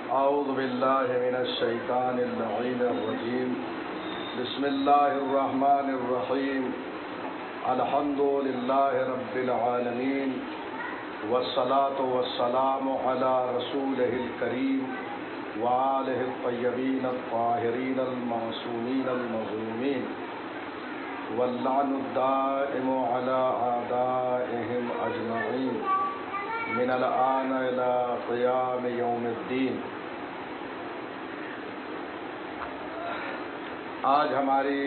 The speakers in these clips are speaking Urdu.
أعوذ بالله من الشيطان اللعين الرجيم بسم الله الرحمن الرحيم الحمد لله رب العالمين والصلاة والسلام على رسوله الكريم وآله الطيبين الطاهرين المعصومين المظلومين واللعن الدائم على أعدائهم أجمعين من الآن إلى قيام يوم الدين۔ آج ہماری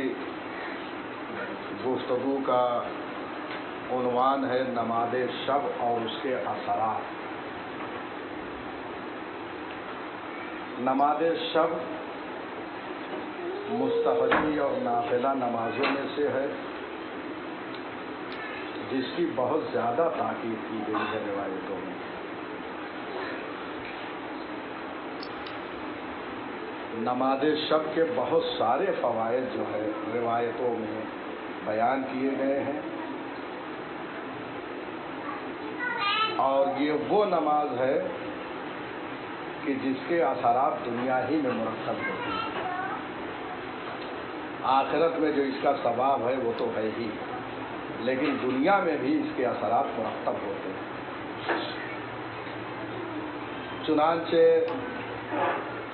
گفتگو کا عنوان ہے نماز شب اور اس کے اثرات۔ نماز شب مستحبی اور نافلہ نمازوں میں سے ہے جس کی بہت زیادہ تاکید کی گئی ہے روایتوں میں۔ نماز شب کے بہت سارے فوائد جو ہے روایتوں میں بیان کیے گئے ہیں، اور یہ وہ نماز ہے کہ جس کے اثرات دنیا ہی میں مرتب ہوتے ہیں۔ آخرت میں جو اس کا ثواب ہے وہ تو ہے ہی، لیکن دنیا میں بھی اس کے اثرات مرتب ہوتے ہیں۔ چنانچہ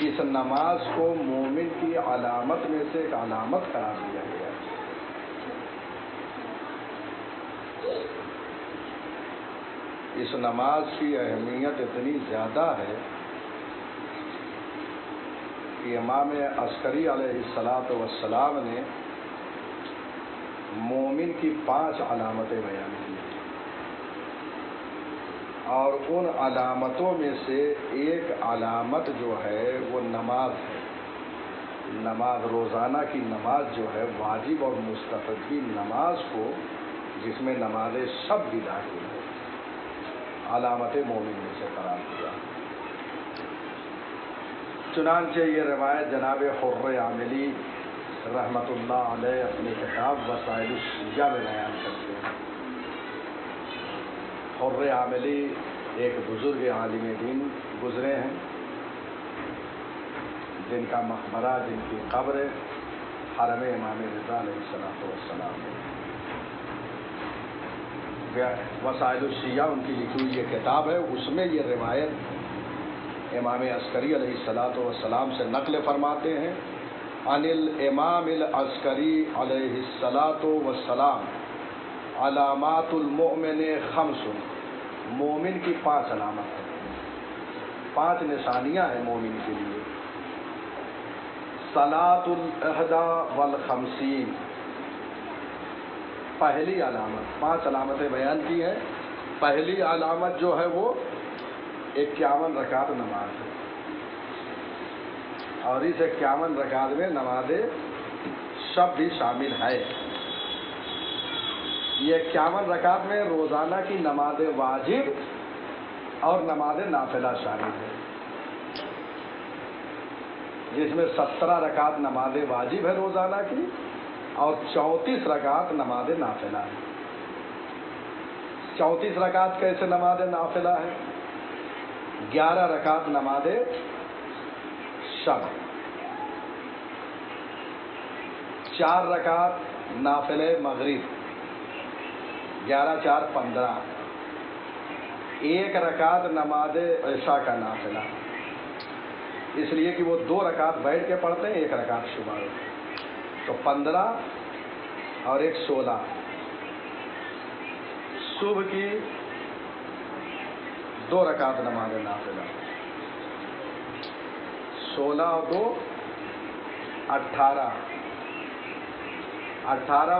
اس نماز کو مومن کی علامت میں سے ایک علامت قرار دیا گیا ہے۔ اس نماز کی اہمیت اتنی زیادہ ہے کہ امام عسکری علیہ السلام نے مومن کی 5 علامتیں بیان کی، اور ان علامتوں میں سے ایک علامت جو ہے وہ نماز ہے۔ نماز، روزانہ کی نماز جو ہے، واجب اور مستحبی نماز کو، جس میں نماز شب بھی داخل ہے، علامت مومن میں سے قرار دیا۔ چنانچہ یہ روایت جناب حر عاملی رحمۃ اللہ علیہ اپنی کتاب وسائل الشیعہ میں بیان کرتے ہیں۔ حر عاملی ایک بزرگ عالم دین گزرے ہیں، جن کا مقبرہ، جن کی قبر حرم امام رضا علیہ السلام ہے۔ وسائل الشیعہ ان کی لکھی ہوئی یہ کتاب ہے، اس میں یہ روایت امام عسکری علیہ السلام سے نقل فرماتے ہیں۔ عن الامام العسکری علیہ السلام علامات المؤمن 5، مومن کی 5 علامت ہیں، 5 نشانیاں ہیں مومن کے لیے۔ صلاۃ الاحدی والخمسین، پہلی علامت، 5 علامتیں بیان کی ہیں۔ پہلی علامت جو ہے وہ 51 رکعت نماز ہے، اور اس 51 رکعت میں نماز شب بھی شامل ہے۔ یہ 51 رکعت میں روزانہ کی نماز واجب اور نماز نافلہ شامل ہے، جس میں 17 رکعت نماز واجب ہے روزانہ کی، اور 34 رکعت نماز نافلہ ہے۔ 34 رکعت کیسے نماز نافلہ ہے؟ 11 رکعت نماز شب، 4 رکعت نافلہ مغرب، 11 4 15، 1 رکعت نماز عشاء کا نافلہ، اس لیے کہ وہ 2 رکعت بیٹھ کے پڑھتے ہیں، 1 رکعت صبح میں، تو 15 اور 1 16۔ صبح کی 2 رکعت نماز نافلہ، 16 اور 2 18،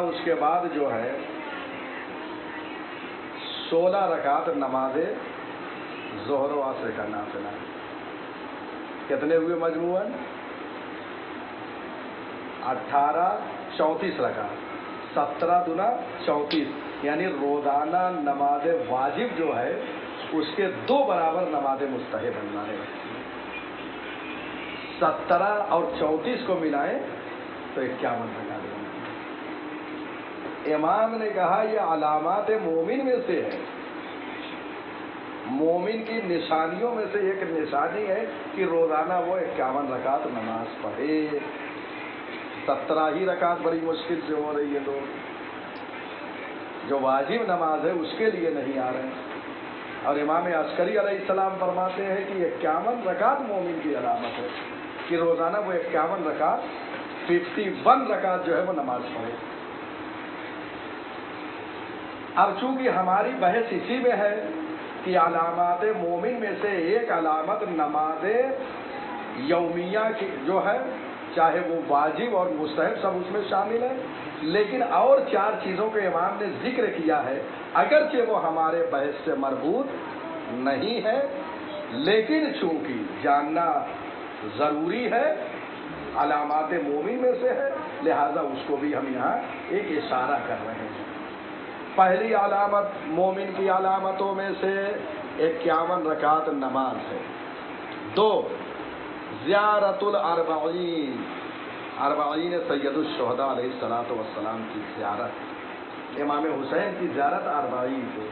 اس کے بعد جو ہے 16 رکعت نماز ظہر و عصر کا نافلہ۔ کتنے ہوئے مجموعاً؟ 18 34 رکعت، 17 دونا 34، یعنی روزانہ نماز واجب جو ہے اس کے 2 برابر نماز مستحب ہمارے 17 اور 34 کو ملائیں تو 51 رکعت۔ امام نے کہا یہ علامات مومن میں سے ہے، مومن کی نشانیوں میں سے ایک نشانی ہے کہ روزانہ وہ 51 رکعت نماز پڑھے. 17 ہی رکعت بڑی مشکل سے ہو رہی ہے، تو جو واجب نماز ہے اس کے لیے نہیں آ رہے ہیں. اور امام عسکری علیہ السلام فرماتے ہیں کہ 51 رکعت مومن کی علامت ہے کہ روزانہ وہ 51 رکعت 51 رکعت جو ہے وہ نماز پڑھے. اب چونکہ ہماری بحث اسی میں ہے کہ علامات مومن میں سے ایک علامت نماز یومیہ کی جو ہے، چاہے وہ واجب اور مستحب سب اس میں شامل ہے، لیکن اور 4 چیزوں کے امام نے ذکر کیا ہے، اگرچہ وہ ہمارے بحث سے مربوط نہیں ہے، لیکن چونکہ جاننا ضروری ہے، علامات مومن میں سے ہے، لہذا اس کو بھی ہم یہاں ایک اشارہ کر رہے ہیں. پہلی علامت مومن کی علامتوں میں سے 51 رکعت نماز ہے. 2 زیارت الاربعین، 40 سید الشہداء علیہ الصلوۃ والسلام کی زیارت، امام حسین کی زیارت 40 کو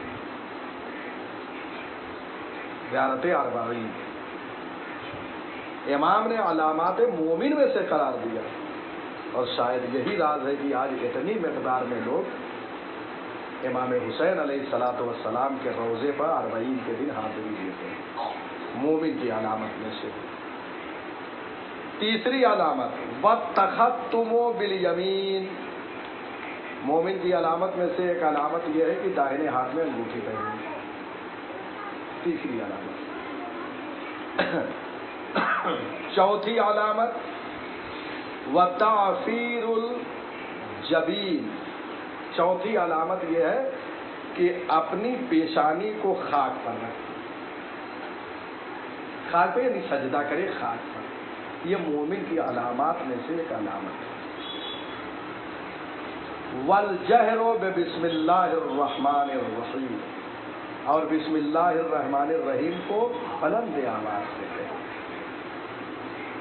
زیارت 40 امام نے علامات مومن میں سے قرار دیا، اور شاید یہی راز ہے کہ آج اتنی مقدار میں لوگ امام حسین علیہ الصلوۃ والسلام کے روضے پر 40 کے دن حاضری دیتے ہیں، مومن کی علامت میں سے. تیسری علامت وَالتَّخَتُّمُ بِالْيَمِينِ، مومن کی علامت میں سے ایک علامت یہ ہے کہ داہنے ہاتھ میں انگوٹھی پہنی. تیسری علامت. چوتھی علامت وَتَعْفِيرُ الْجَبِينِ، چوتھی علامت یہ ہے کہ اپنی پیشانی کو خاک پر رکھے، خاک پہ یعنی سجدہ کرے خاک پر. یہ مومن کی علامات میں سے ایک علامت ہے. وَالْجَهْرُ بِبِسْمِ اللَّهِ الرَّحْمَنِ الرَّحِيمِ، اور بسم اللہ الرحمن الرحیم کو بلند آواز سے کہے.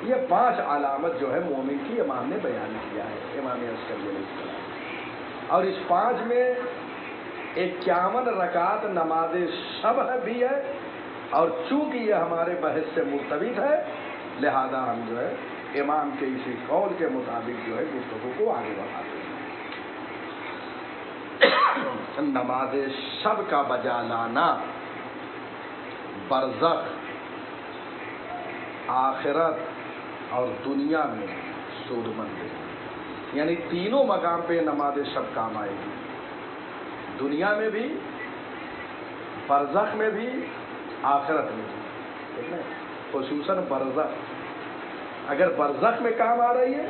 یہ 5 علامت جو ہے مومن کی امام نے بیان کیا ہے، امام عسکری علیہ السلام. اور اس 5 میں 51 رکعت نماز شب بھی ہے، اور چونکہ یہ ہمارے بحث سے مرتبط ہے، لہذا ہم جو ہے امام کے اسی قول کے مطابق جو ہے گفتگو کو آگے بڑھاتے ہیں. نماز شب کا بجا لانا برزخ، آخرت اور دنیا میں سود مند ہے. یعنی تینوں مقام پہ نماز شب کام آئے گی، دنیا میں بھی، برزخ میں بھی، آخرت میں بھی. خصوصاً برزخ، اگر برزخ میں کام آ رہی ہے،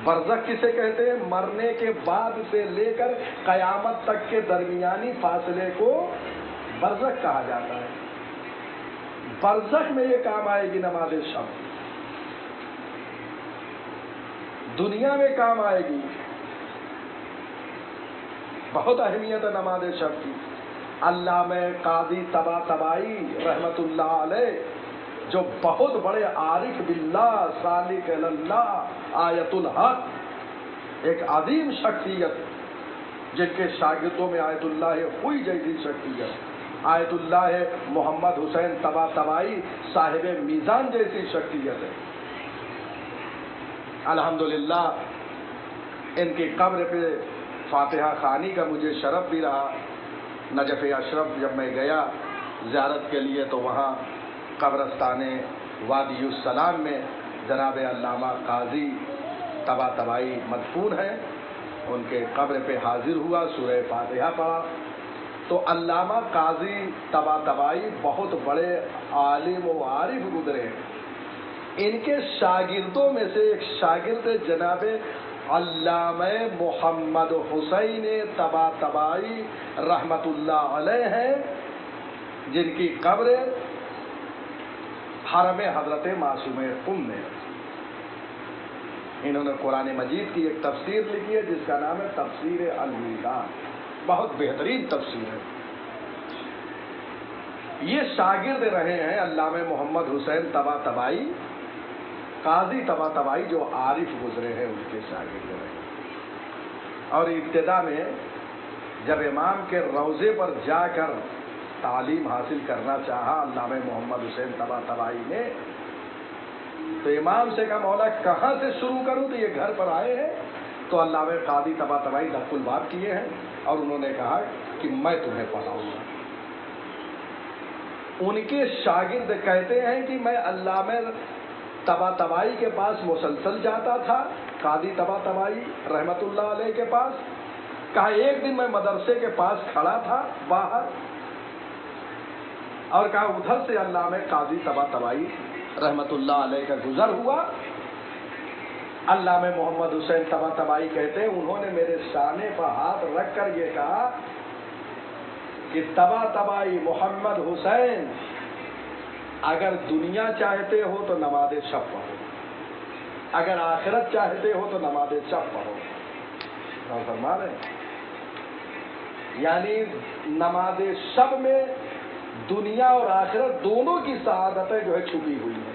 برزخ کسے کہتے ہیں؟ مرنے کے بعد سے لے کر قیامت تک کے درمیانی فاصلے کو برزخ کہا جاتا ہے. برزخ میں یہ کام آئے گی نماز شب، دنیا میں کام آئے گی. بہت اہمیت ہے نماز شب کی. علامہ قاضی طباطبائی رحمت اللہ علیہ، جو بہت بڑے عارف باللہ، سالک اللہ، آیت الحق، ایک عظیم شخصیت، جن کے شاگردوں میں آیت اللہ ہوئی جیسی شخصیت، آیت اللہ محمد حسین طباطبائی صاحب میزان جیسی شخصیت ہے. الحمدللہ ان کی قبر پہ فاتحہ خوانی کا مجھے شرف بھی رہا. نجف اشرف جب میں گیا زیارت کے لیے تو وہاں قبرستان وادی السلام میں جناب علامہ قاضی طباطبائی مدفون ہیں، ان کے قبر پہ حاضر ہوا، سورہ فاتحہ پڑھا. تو علامہ قاضی طباطبائی بہت بڑے عالم و عارف گزرے. ان کے شاگردوں میں سے ایک شاگرد جناب علامہ محمد حسین طباطبائی رحمت اللہ علیہ ہیں، جن کی قبر حرم حضرت معصومہ میں. انہوں نے قرآن مجید کی ایک تفسیر لکھی ہے جس کا نام ہے تفسیر المیزان، بہت بہترین تفسیر ہے. یہ شاگرد رہے ہیں علامہ محمد حسین طباطبائی، قاضی طباطبائی جو عارف گزرے ہیں ان کے شاگرد رہے. اور ابتدا میں جب امام کے روضے پر جا کر تعلیم حاصل کرنا چاہا علامہ محمد حسین طباطبائی نے، تو امام سے کہا مولا کہاں سے شروع کروں؟ تو یہ گھر پر آئے ہیں تو علامہ قاضی طباطبائی دف الباب کیے ہیں اور انہوں نے کہا کہ میں تمہیں پڑھاؤں گا۔ ان کے شاگرد کہتے ہیں کہ میں علامہ طباطبائی کے پاس مسلسل جاتا تھا، قاضی طباطبائی رحمت اللہ علیہ کے پاس۔ کہا ایک دن میں مدرسے کے پاس کھڑا تھا باہر، اور کہا ادھر سے علامہ قاضی طباطبائی رحمت اللہ علیہ کا گزر ہوا۔ علامہ محمد حسین طباطبائی کہتے ہیں انہوں نے میرے شانے پر ہاتھ رکھ کر یہ کہا کہ طباطبائی محمد حسین، اگر دنیا چاہتے ہو تو نماز شب پڑھو، اگر آخرت چاہتے ہو تو نماز شب پڑھو۔ اور فرما رہے ہیں یعنی نماز شب میں دنیا اور آخرت دونوں کی سعادتیں جو ہے چھپی ہوئی ہیں۔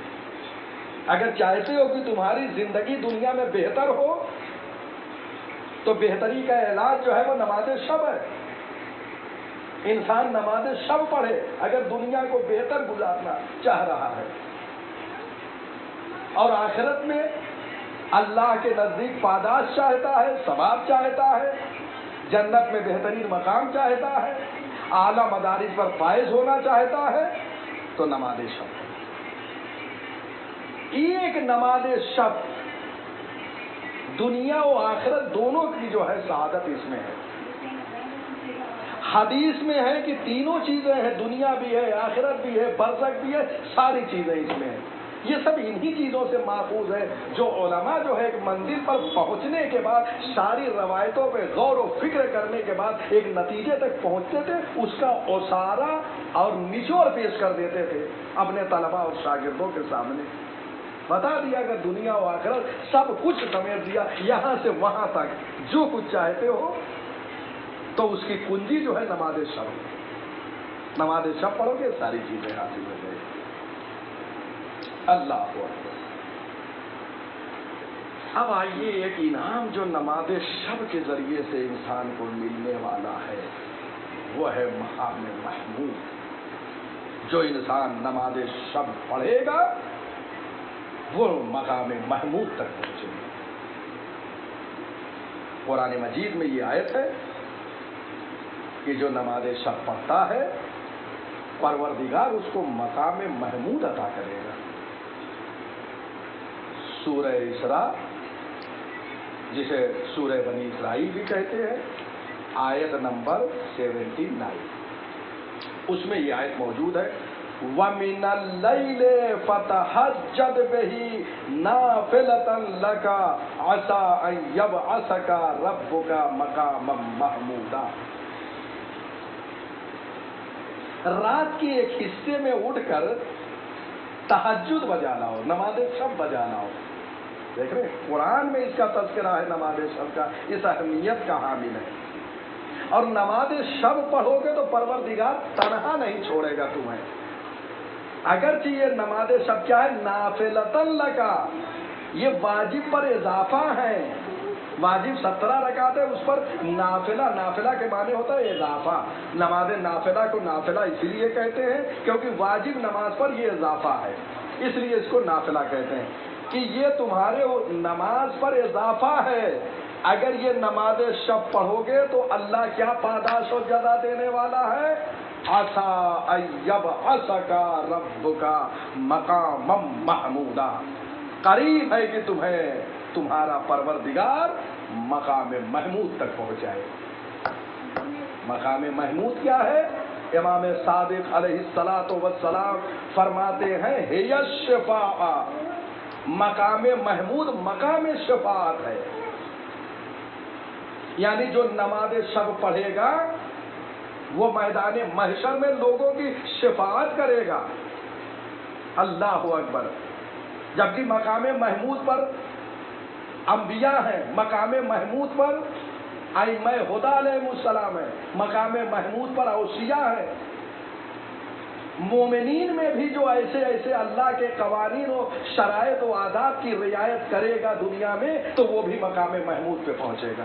اگر چاہتے ہو کہ تمہاری زندگی دنیا میں بہتر ہو تو بہتری کا علاج جو ہے وہ نماز شب ہے۔ انسان نماز شب پڑھے اگر دنیا کو بہتر گزارنا چاہ رہا ہے، اور آخرت میں اللہ کے نزدیک پاداش چاہتا ہے، ثواب چاہتا ہے، جنت میں بہترین مقام چاہتا ہے، اعلیٰ مدارج پر فائز ہونا چاہتا ہے، تو نماز شب۔ ایک نماز شب دنیا و آخرت دونوں کی جو ہے سعادت اس میں ہے۔ حدیث میں ہے کہ تینوں چیزیں ہیں، دنیا بھی ہے، آخرت بھی ہے، برزخ بھی ہے، ساری چیزیں اس میں ہیں۔ یہ سب انہی چیزوں سے ماخوذ ہے جو علماء جو ہے ایک منزل پر پہنچنے کے بعد ساری روایتوں پہ غور و فکر کرنے کے بعد ایک نتیجے تک پہنچتے تھے، اس کا اوسارا اور نچوڑ پیش کر دیتے تھے اپنے طلباء اور شاگردوں کے سامنے۔ بتا دیا کہ دنیا و آخرت سب کچھ سمیٹ دیا، یہاں سے وہاں تک جو کچھ چاہتے ہو، تو اس کی کنجی جو ہے نماز شب۔ نماز شب پڑھو گے ساری چیزیں حاصل ہو جائے۔ اللہ اکبر۔ اب آئیے ایک انعام جو نماز شب کے ذریعے سے انسان کو ملنے والا ہے، وہ ہے مقام محمود۔ جو انسان نماز شب پڑھے گا وہ مقام محمود تک پہنچے گا۔ قرآن مجید میں یہ آیت ہے کہ جو نماز شب پڑھتا ہے پروردگار اس کو مقام محمود عطا کرے گا۔ سورہ اسراء جسے سورہ بنی اسرائیل بھی کہتے ہیں، آیت نمبر 79، اس میں یہ آیت موجود ہے، وَمِنَ اللَّيْلِ فَتَهَجَّدْ بِهِ نَافِلَةً لَكَ عَسَىٰ أَن يَبْعَثَكَ رَبُّكَ مَقَامًا مَحْمُودًا۔ رات کے ایک حصے میں اٹھ کر تہجد بجا لاؤ، نماز شب بجا لاؤ۔ دیکھ رہے قرآن میں اس کا تذکرہ ہے، نماز شب کا، اس اہمیت کا حامل ہے۔ اور نماز شب پڑھو گے تو پروردگار تنہا نہیں چھوڑے گا تمہیں۔ اگرچہ یہ نماز شب کیا ہے، نافلۃ لک، یہ واجب پر اضافہ ہے۔ واجب 17 رکعت ہے، اس پر نافلہ، نافلہ کے معنی ہوتا ہے اضافہ۔ نماز نافلہ کو نافلہ اس لیے کہتے ہیں کیونکہ واجب نماز پر یہ اضافہ ہے، اس لیے اس کو نافلہ کہتے ہیں کہ یہ تمہارے نماز پر اضافہ ہے۔ اگر یہ نماز شب پڑھو گے تو اللہ کیا پاداش و جزا دینے والا ہے، عَسَىٰ أَن يَبْعَثَكَ رَبُّكَ مَقَامًا مَحْمُودًا، قریب ہے کہ تمہیں تمہارا پروردگار مقام محمود تک پہنچائے۔ مقام محمود کیا ہے؟ امام صادق علیہ السلام فرماتے ہیں ہی الشفاعہ، مقام محمود مقام شفاعت ہے۔ یعنی جو نماز شب پڑھے گا وہ میدان محشر میں لوگوں کی شفاعت کرے گا۔ اللہ اکبر۔ جبکہ مقام محمود پر انبیاء ہیں، مقام محمود پر ائمہ ہدی علیہ السلام ہے، مقام محمود پر اوصیاء ہیں۔ مومنین میں بھی جو ایسے ایسے اللہ کے قوانین و شرائط و آداب کی رعایت کرے گا دنیا میں تو وہ بھی مقام محمود پہ پہنچے گا۔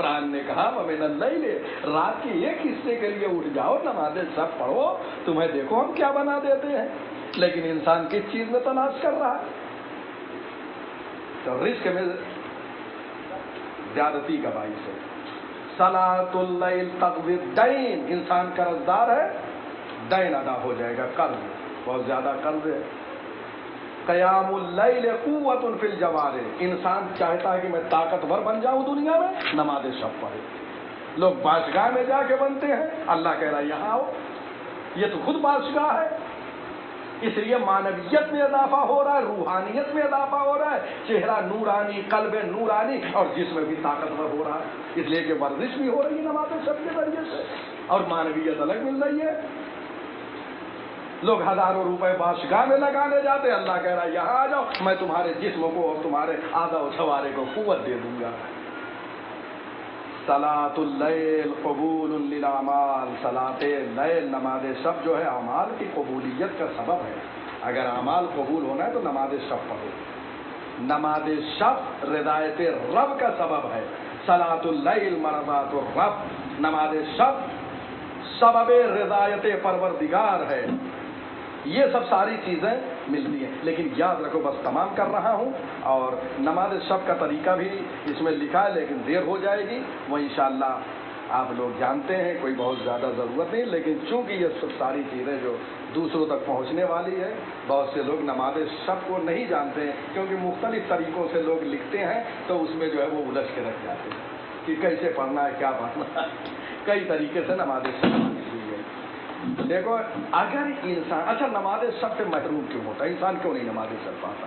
قرآن نے کہا وَمِنَ اللَّيْلِ، رات کے ایک حصے کے لیے اٹھ جاؤ، نمازیں سب پڑھو، تمہیں دیکھو ہم کیا بنا دیتے ہیں۔ لیکن انسان کس چیز میں تلاش کر رہا ہے؟ تو رزق میں زیادتی کا باعث ہے۔ صلاۃ اللیل تقضی الدین، انسان قرض دار ہے، دین ادا ہو جائے گا، قرض بہت زیادہ قرض ہے۔ قیام اللیل قوت فی الجوارح، انسان چاہتا ہے کہ میں طاقتور بن جاؤں دنیا میں، نماز شب پڑھے۔ لوگ بادشاہ میں جا کے بنتے ہیں، اللہ کہہ رہا ہے یہاں آؤ، یہ تو خود بادشاہ ہے۔ اس لیے معنویت میں اضافہ ہو رہا ہے، روحانیت میں اضافہ ہو رہا ہے، چہرہ نورانی، قلب نورانی، اور جسم بھی طاقتور ہو رہا ہے۔ اس لیے کہ ورزش بھی ہو رہی ہے نماز شب کے ذریعے سے، اور معنویت الگ مل رہی ہے۔ لوگ ہزاروں روپے بادشاہ میں لگانے جاتے ہیں، اللہ کہہ رہا ہے یہاں آ جاؤ، میں تمہارے جسم کو اور تمہارے اعضاء و جوارح کو قوت دے دوں گا۔ صلاۃ اللیل قبول للاعمال، صلاۃ لیل نماز شب جو ہے اعمال کی قبولیت کا سبب ہے۔ اگر اعمال قبول ہونا ہے تو نماز شب پڑھو۔ نماز شب رضایت رب کا سبب ہے۔ صلاۃ اللیل مرضات الرب، نماز شب سبب رضایت پروردگار ہے۔ یہ سب ساری چیزیں ملتی ہیں، لیکن یاد رکھو، بس تمام کر رہا ہوں، اور نماز شب کا طریقہ بھی اس میں لکھا ہے، لیکن دیر ہو جائے گی، وہ انشاءاللہ آپ لوگ جانتے ہیں، کوئی بہت زیادہ ضرورت نہیں، لیکن چونکہ یہ سب ساری چیزیں جو دوسروں تک پہنچنے والی ہے، بہت سے لوگ نماز شب کو نہیں جانتے ہیں، کیونکہ مختلف طریقوں سے لوگ لکھتے ہیں، تو اس میں جو ہے وہ الجھ کے رکھ جاتے ہیں کہ کیسے پڑھنا ہے، کیا پڑھنا ہے۔ کئی طریقے سے نماز شب لکھی ہے۔ دیکھو، اگر انسان، اچھا نماز شب سے محروم کیوں ہوتا ہے؟ انسان کیوں نہیں نماز شب پڑھتا؟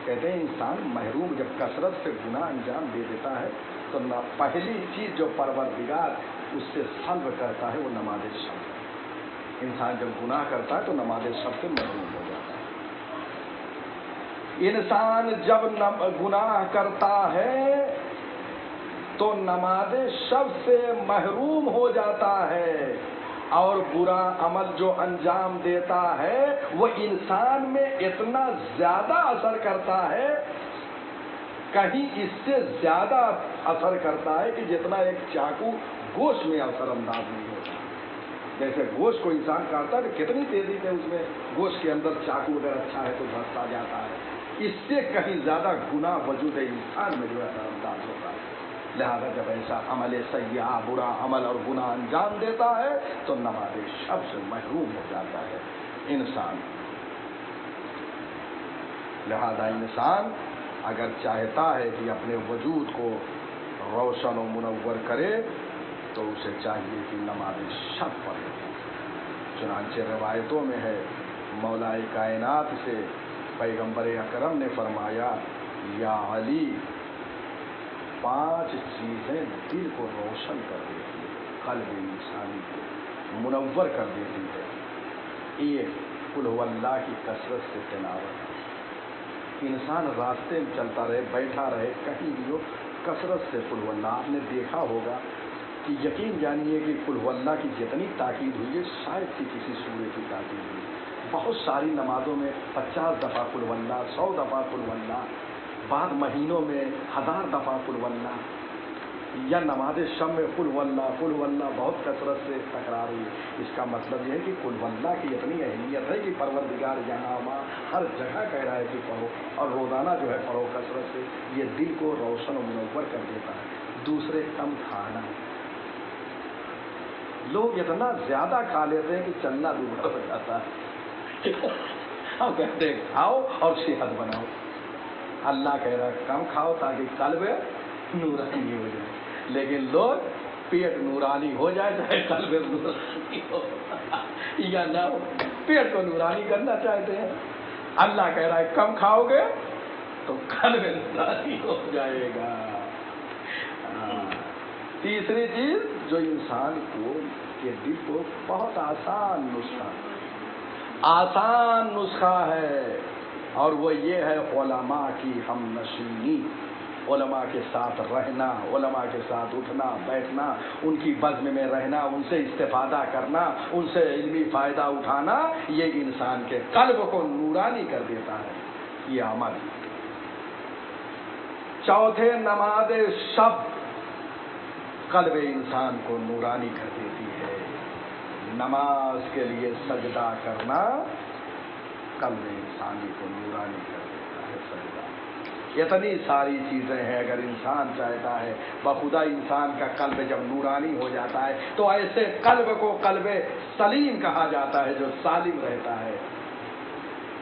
کہتے ہیں انسان محروم جب کثرت سے گناہ انجام دے دیتا ہے تو پہلی چیز جو پروردگار اس سے سلب کرتا ہے وہ نماز شب۔ انسان جب گناہ کرتا ہے تو نماز شب سے محروم ہو جاتا ہے۔ انسان جب گناہ کرتا ہے تو نماز شب سے محروم ہو جاتا ہے، اور برا عمل جو انجام دیتا ہے وہ انسان میں اتنا زیادہ اثر کرتا ہے، کہیں اس سے زیادہ اثر کرتا ہے کہ جتنا ایک چاقو گوشت میں اثر انداز نہیں ہوتا۔ جیسے گوشت کو انسان کاٹتا ہے تو کتنی تیزی سے اس میں گوشت کے اندر چاقو اگر اچھا ہے تو دھستا جاتا ہے، اس سے کہیں زیادہ گناہ وجود انسان میں جو اثر انداز ہوتا ہے۔ لہذا جب ایسا عمل سیئہ، برا عمل اور گناہ انجام دیتا ہے تو نماز شب سے محروم ہو جاتا ہے انسان۔ لہذا انسان اگر چاہتا ہے کہ اپنے وجود کو روشن و منور کرے تو اسے چاہیے کہ نماز شب پڑھے۔ چنانچہ روایتوں میں ہے، مولا کائنات سے پیغمبر اکرم نے فرمایا، یا علی، 5 چیزیں دل کو روشن کر دیتی ہے، قلب انسانی کو منور کر دیتی ہے۔ 1، قل هو اللہ کی کثرت سے تلاوت۔ انسان راستے میں چلتا رہے، بیٹھا رہے، کہیں بھی ہو، کثرت سے قل هو اللہ۔ آپ نے دیکھا ہوگا کہ یقین جانیے کہ قل هو اللہ کی جتنی تاکید ہوئی ہے شاید کہ کسی سورے کی تاکید ہوئی۔ بہت ساری نمازوں میں 50 دفعہ قل هو اللہ، 100 دفعہ قل هو اللہ، بعد مہینوں میں 1000 دفعہ قل هو اللہ، یا نماز شب میں قل هو اللہ بہت کثرت سے تکرار ہوئی۔ اس کا مطلب یہ ہے کہ قل هو اللہ کی اتنی اہمیت ہے کہ پروردگار یہاں وہاں ہر جگہ کہہ رہا ہے کہ پڑھو، اور روزانہ جو ہے پڑھو کثرت سے، یہ دل کو روشن و منور کر دیتا ہے۔ دوسرے، کم کھانا۔ لوگ اتنا زیادہ کھا لیتے ہیں کہ چلنا بھی بڑھ جاتا ہے۔ ہم کہتے ہیں کھاؤ اور صحت بناؤ، اللہ کہہ رہا ہے کم کھاؤ تاکہ قلب نورانی ہو جائے، لیکن لوگ پیٹ نورانی ہو جائے چاہے قلب نورانی ہو یا نہ ہو، پیٹ کو نورانی کرنا چاہتے ہیں۔ اللہ کہہ رہا ہے کم کھاؤ گے تو قلب نورانی ہو جائے گا۔ تیسری چیز جو انسان کو کے دل کو بہت آسان نسخہ ہے، اور وہ یہ ہے علماء کی ہم نشینی، علماء کے ساتھ رہنا، علماء کے ساتھ اٹھنا بیٹھنا، ان کی بزم میں رہنا، ان سے استفادہ کرنا، ان سے علمی فائدہ اٹھانا، یہ انسان کے قلب کو نورانی کر دیتا ہے یہ عمل۔ چوتھے، نماز شب قلب انسان کو نورانی کر دیتی ہے۔ نماز کے لیے سجدہ کرنا قلب انسانی کو نورانی کر دیتا ہے۔ سجدہ اتنی ساری چیزیں ہیں، اگر انسان چاہتا ہے بخدا انسان کا قلب جب نورانی ہو جاتا ہے تو ایسے قلب کو قلب سلیم کہا جاتا ہے جو سالم رہتا ہے۔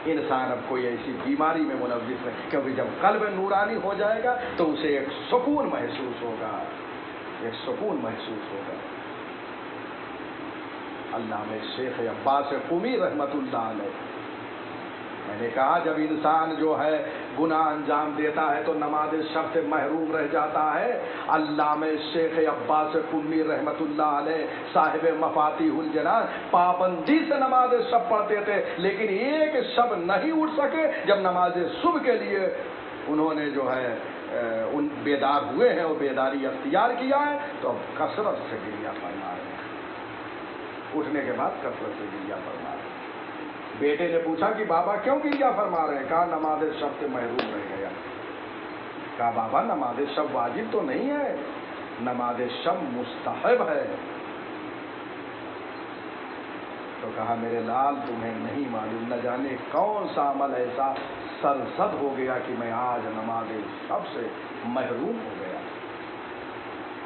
انسان اب کوئی ایسی بیماری میں ملوث ہے، کیونکہ جب قلب نورانی ہو جائے گا تو اسے ایک سکون محسوس ہوگا، ایک سکون محسوس ہوگا۔ علامہ شیخ عباس قمی رحمت اللہ علیہ، میں نے کہا جب انسان جو ہے گناہ انجام دیتا ہے تو نماز شب سے محروم رہ جاتا ہے۔ علامہ شیخ عباس قمی رحمت اللہ علیہ صاحب مفاتیح الجنان پابندی سے نماز شب پڑھتے تھے، لیکن ایک شب نہیں اٹھ سکے جب نماز صبح کے لیے انہوں نے جو ہے ان بیدار ہوئے ہیں اور بیداری اختیار کیا ہے تو اب کثرت سے گریہ فرما رہے ہیں، اٹھنے کے بعد کثرت سے گریہ فرما رہے ہیں۔ بیٹے نے پوچھا کہ بابا کیوں گریہ فرما رہے ہیں؟ کہا نماز شب سے محروم رہ گیا۔ کہا بابا نماز شب واجب تو نہیں ہے، نماز شب مستحب ہے۔ تو کہا میرے لال تمہیں نہیں معلوم، نہ جانے کون سا عمل ایسا سرزد ہو گیا کہ میں آج نماز شب سے محروم ہو گیا۔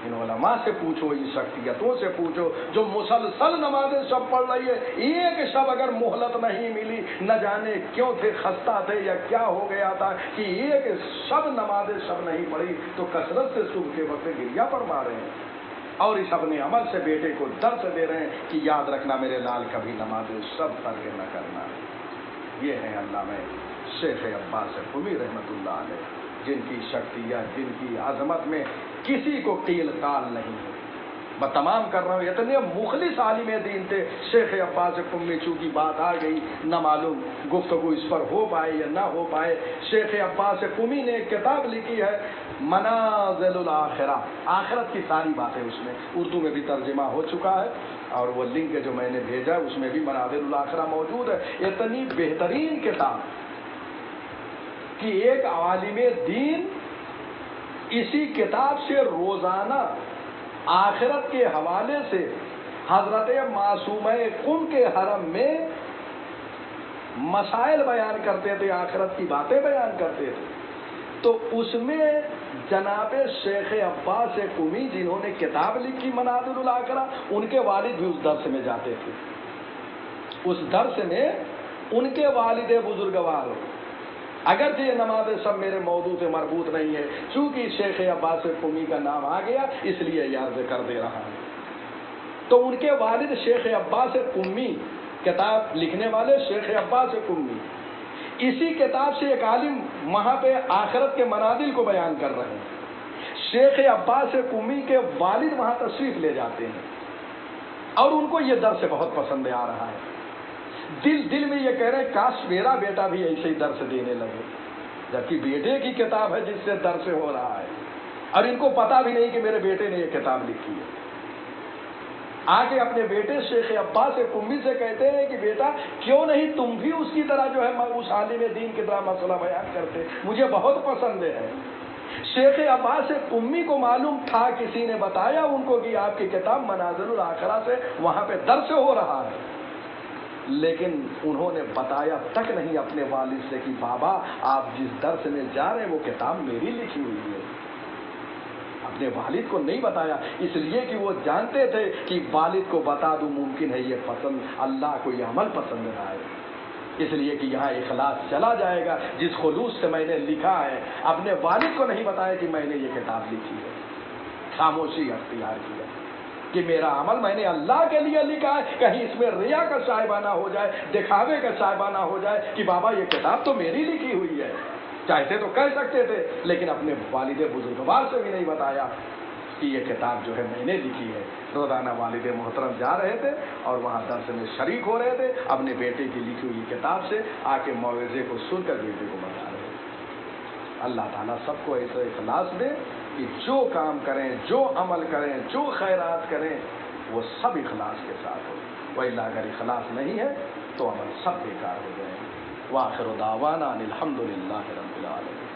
ان علماء سے پوچھو، ان شخصیتوں سے پوچھو جو مسلسل نماز شب پڑھ رہی ہے، ایک شب اگر مہلت نہیں ملی، نہ جانے کیوں تھے، خستہ تھے یا کیا ہو گیا تھا کہ ایک شب نماز شب نہیں پڑھی، تو کثرت سے صبح کے وقت گریہ فرما رہے ہیں اور اس اپنے عمل سے بیٹے کو درس دے رہے ہیں کہ یاد رکھنا میرے لال کبھی نماز شب ترک نہ کرنا۔ یہ ہے علامہ شیخ عباس قمی رحمت اللہ علیہ، جن کی شخصیت، جن کی عظمت میں کسی کو قیل قال نہیں ہے۔ میں تمام کر رہا ہوں، اتنے مخلص عالم دین تھے شیخ عباس قمی، چونکہ بات آ گئی نہ معلوم گفتگو اس پر ہو پائے یا نہ ہو پائے۔ شیخ عباس قمی نے ایک کتاب لکھی ہے منازل الآخرہ، آخرت کی ساری باتیں، اس میں اردو میں بھی ترجمہ ہو چکا ہے اور وہ لنک جو میں نے بھیجا اس میں بھی منازل الآخرہ موجود ہے۔ اتنی بہترین کتاب کہ ایک عالم دین اسی کتاب سے روزانہ آخرت کے حوالے سے حضرت معصومہ قم کے حرم میں مسائل بیان کرتے تھے، آخرت کی باتیں بیان کرتے تھے۔ تو اس میں جناب شیخ عباس قمی جنہوں نے کتاب لکھی منازل الآخرہ، ان کے والد بھی اس درس میں جاتے تھے۔ اس درس میں ان کے والد بزرگوار، اگرچہ یہ نماز شب میرے موضوع سے مربوط نہیں ہے، چونکہ شیخ عباس قمی کا نام آ گیا اس لیے یاد کر دے رہا ہوں۔ تو ان کے والد شیخ عباس قمی، کتاب لکھنے والے شیخ عباس قمی، اسی کتاب سے ایک عالم وہاں پہ آخرت کے منازل کو بیان کر رہے ہیں۔ شیخ عباس قمی کے والد وہاں تشریف لے جاتے ہیں اور ان کو یہ درس بہت پسند آ رہا ہے۔ دل میں یہ کہہ رہے ہیں کاش میرا بیٹا بھی ایسے ہی درس دینے لگے، جبکہ بیٹے کی کتاب ہے جس سے درس ہو رہا ہے اور ان کو پتا بھی نہیں کہ میرے بیٹے نے یہ کتاب لکھی ہے۔ آگے اپنے بیٹے شیخ عباس قمی سے کہتے ہیں کہ بیٹا کیوں نہیں تم بھی اس کی طرح جو ہے اس عالم دین کی طرح مسئلہ بیان کرتے، مجھے بہت پسند ہے۔ شیخ عباس قمی کو معلوم تھا، کسی نے بتایا ان کو کہ آپ کی کتاب منازل الآخرہ سے وہاں پہ درس ہو رہا ہے، لیکن انہوں نے بتایا تک نہیں اپنے والد سے کہ بابا آپ جس درس میں جا رہے ہیں وہ کتاب میری لکھی ہوئی ہے۔ اپنے والد کو نہیں بتایا، اس لیے کہ وہ جانتے تھے کہ والد کو بتا دوں ممکن ہے یہ پسند، اللہ کو یہ عمل پسند نہ آئے، اس لیے کہ یہاں اخلاص چلا جائے گا۔ جس خلوص سے میں نے لکھا ہے، اپنے والد کو نہیں بتایا کہ میں نے یہ کتاب لکھی ہے، خاموشی اختیار کیا کہ میرا عمل میں نے اللہ کے لیے لکھا ہے، کہیں اس میں ریا کا شائبہ نہ ہو جائے، دکھاوے کا شائبہ نہ ہو جائے کہ بابا یہ کتاب تو میری لکھی ہوئی ہے۔ چاہتے تو کہہ سکتے تھے، لیکن اپنے والد بزرگوار سے بھی نہیں بتایا کہ یہ کتاب جو ہے میں نے لکھی ہے۔ روزانہ والد محترم جا رہے تھے اور وہاں درس میں شریک ہو رہے تھے، اپنے بیٹے کی لکھی ہوئی کتاب سے آ کے موعظے کو سن کر بیٹے کو بتا رہے تھے۔ اللہ تعالیٰ سب کو ایسا اخلاص دے کہ جو کام کریں، جو عمل کریں، جو خیرات کریں وہ سب اخلاص کے ساتھ ہو، وإلا اگر اخلاص نہیں ہے تو عمل سب بیکار ہو جائیں۔ وآخر دعوانا ان الحمد للہ رب العالمین۔